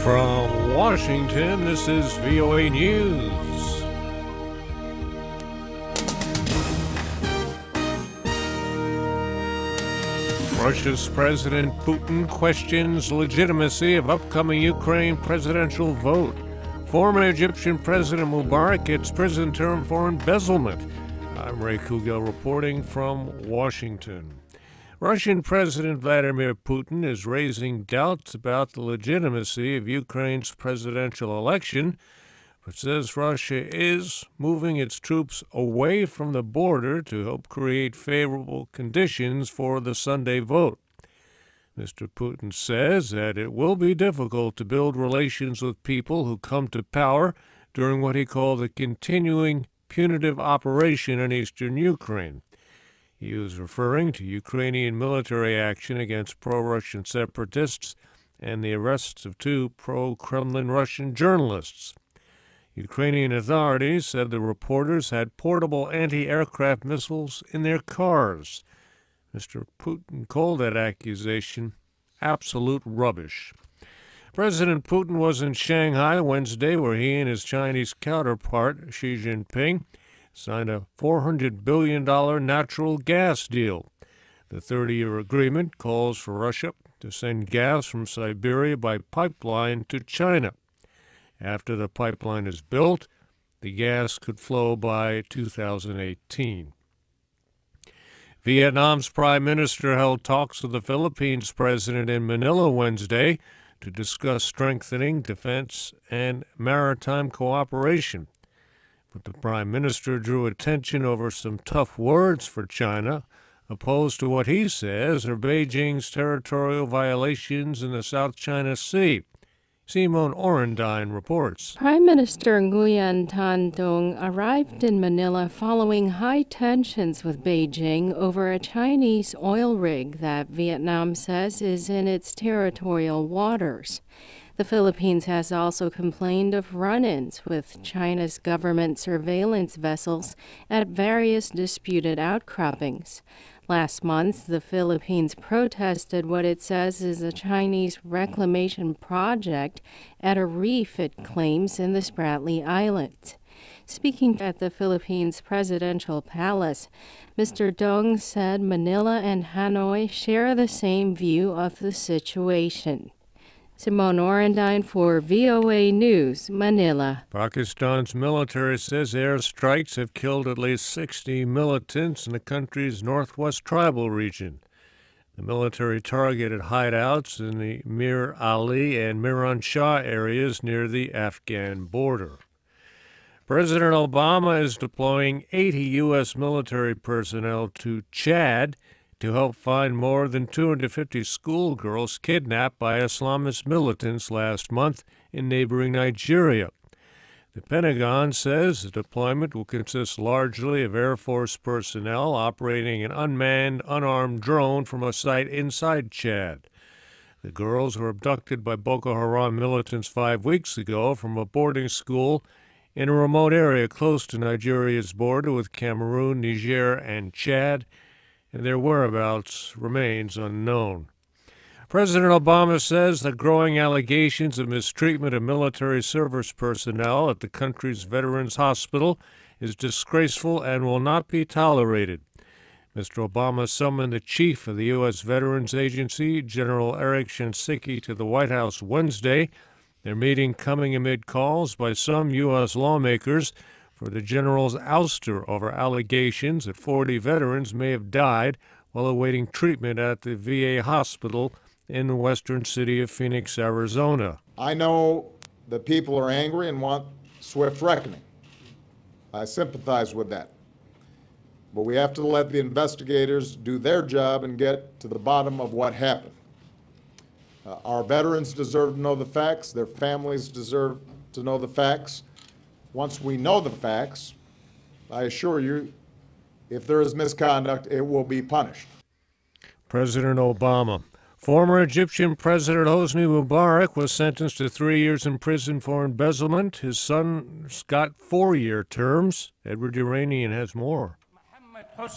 From Washington, this is VOA News. Russia's President Putin questions legitimacy of upcoming Ukraine presidential vote. Former Egyptian President Mubarak gets prison term for embezzlement. I'm Ray Kouguell reporting from Washington. Russian President Vladimir Putin is raising doubts about the legitimacy of Ukraine's presidential election, but says Russia is moving its troops away from the border to help create favorable conditions for the Sunday vote. Mr. Putin says that it will be difficult to build relations with people who come to power during what he called a continuing punitive operation in eastern Ukraine. He was referring to Ukrainian military action against pro-Russian separatists and the arrests of two pro-Kremlin Russian journalists. Ukrainian authorities said the reporters had portable anti-aircraft missiles in their cars. Mr. Putin called that accusation absolute rubbish. President Putin was in Shanghai Wednesday, where he and his Chinese counterpart, Xi Jinping, signed a $400 billion natural gas deal. The 30-year agreement calls for Russia to send gas from Siberia by pipeline to China. After the pipeline is built, the gas could flow by 2018. Vietnam's prime minister held talks with the Philippines president in Manila Wednesday to discuss strengthening defense and maritime cooperation. But the prime minister drew attention over some tough words for China, opposed to what he says are Beijing's territorial violations in the South China Sea. Simone Orendine reports. Prime Minister Nguyen Thanh Dung arrived in Manila following high tensions with Beijing over a Chinese oil rig that Vietnam says is in its territorial waters. The Philippines has also complained of run-ins with China's government surveillance vessels at various disputed outcroppings. Last month, the Philippines protested what it says is a Chinese reclamation project at a reef it claims in the Spratly Islands. Speaking at the Philippines Presidential Palace, Mr. Dung said Manila and Hanoi share the same view of the situation. Simone Orendine for VOA News, Manila. Pakistan's military says airstrikes have killed at least 60 militants in the country's northwest tribal region. The military targeted hideouts in the Mir Ali and Miran Shah areas near the Afghan border. President Obama is deploying 80 U.S. military personnel to Chad to help find more than 250 schoolgirls kidnapped by Islamist militants last month in neighboring Nigeria. The Pentagon says the deployment will consist largely of Air Force personnel operating an unmanned, unarmed drone from a site inside Chad. The girls were abducted by Boko Haram militants 5 weeks ago from a boarding school in a remote area close to Nigeria's border with Cameroon, Niger, and Chad, and their whereabouts remains unknown. President Obama says that growing allegations of mistreatment of military service personnel at the country's Veterans Hospital is disgraceful and will not be tolerated. Mr. Obama summoned the chief of the U.S. Veterans Agency, General Eric Shinseki, to the White House Wednesday, their meeting coming amid calls by some U.S. lawmakers for the general's ouster over allegations that 40 veterans may have died while awaiting treatment at the VA hospital in the western city of Phoenix, Arizona. I know that people are angry and want swift reckoning. I sympathize with that. But we have to let the investigators do their job and get to the bottom of what happened. Our veterans deserve to know the facts. Their families deserve to know the facts. Once we know the facts, I assure you, if there is misconduct, it will be punished. President Obama. Former Egyptian President Hosni Mubarak was sentenced to 3 years in prison for embezzlement. His son got 4-year terms. Edward Uranian has more. Former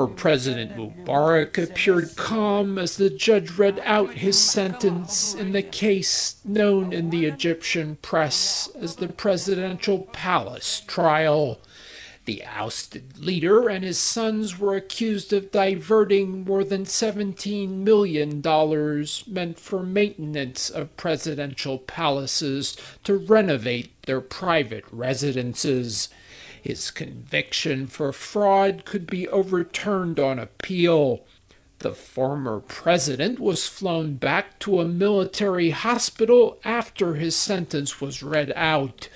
President Mubarak appeared calm as the judge read out his sentence in the case known in the Egyptian press as the Presidential Palace trial. The ousted leader and his sons were accused of diverting more than $17 million meant for maintenance of presidential palaces to renovate their private residences. His conviction for fraud could be overturned on appeal. The former president was flown back to a military hospital after his sentence was read out.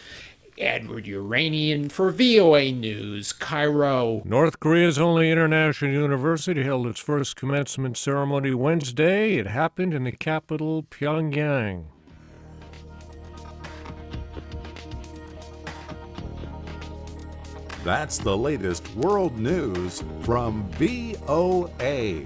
Edward Uranian for VOA News, Cairo. North Korea's only international university held its first commencement ceremony Wednesday. It happened in the capital, Pyongyang. That's the latest world news from VOA.